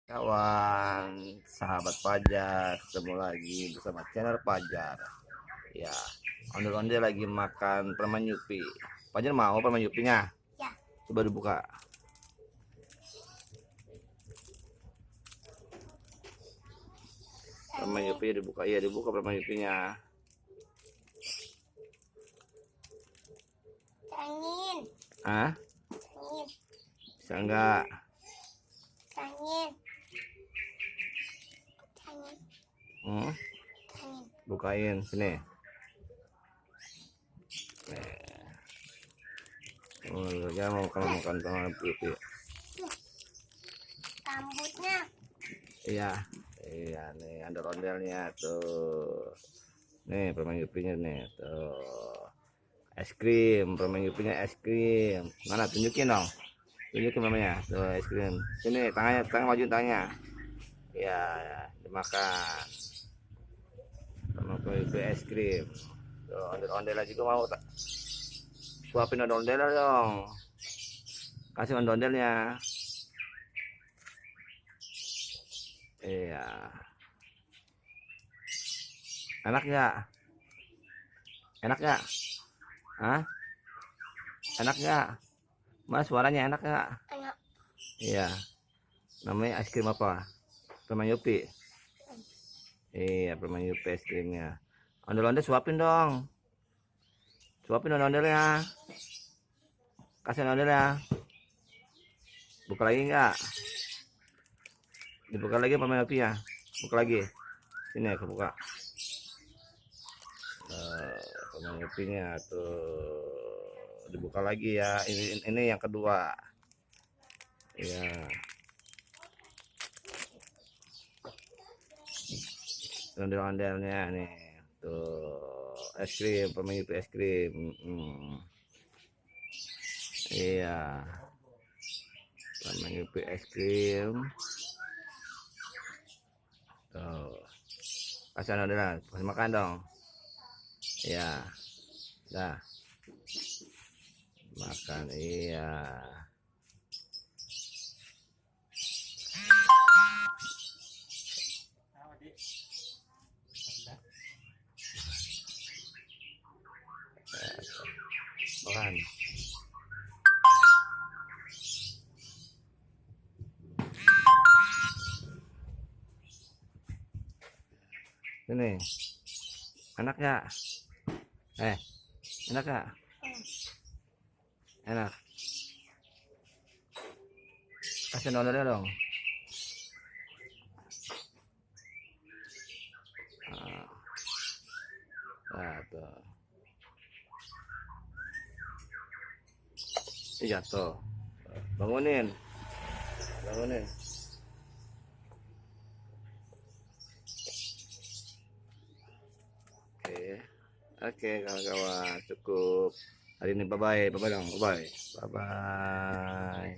Kawan, sahabat Fajar, ketemu lagi bersama channel Fajar. Ya, onde-onde lagi makan permen Yupi. Fajar mau permen Yupinya? Ya. Coba dibuka. Permen Yupi dibuka, iya dibuka permen Yupinya. Angin. Hah? Angin. Bisa enggak? Angin. Angin. Hmm? Angin. Bukain sini. Ya mau kalau makan permen Yupi. Rambutnya. Iya, iya nih ada rondelnya tuh. Nih permen Yupinya nih tuh. Es krim, permen Yupinya es krim. Mana tunjukin dong. Tunjukin namanya. Tuh es krim. Sini tangannya, tangan maju tangannya. Ya, ya, dimakan. Permen Yupi es krim. Tuh, ondel-ondel juga mau tak? Suapin ondel-ondel dong. Kasih ondel-ondelnya. Iya. Enak nggak? Enak nggak? Hah? Enak nggak? Mas suaranya enak nggak? Enak. Iya. Namanya es krim apa? Permen Yupi. Iya, permen Yupi es krimnya. Ondel-ondel suapin dong. Suapin ondel-ondelnya. Kasih ondel-ondelnya. Buka lagi nggak? Dibuka lagi permen Yupi ya. Buka lagi. Sini aku buka. Permen Yupinya tuh dibuka lagi ya. Ini yang kedua. Iya. Ondel-ondelnya nih. Tuh es krim, permen Yupi es krim. Iya. Permen Yupi es krim. Tuh. Kasih ondel, kasih makan dong. Iya. Dah. Makan iya. Makan. Ini. Enak ya? Enak gak? Enak. Kasih ondel dong. Nah, tuh. Ini jatuh. Bangunin. Bangunin. Oke. Oke, kawan-kawan. Cukup. Hari ini bye-bye. Bye-bye dong. Bye-bye. Bye-bye.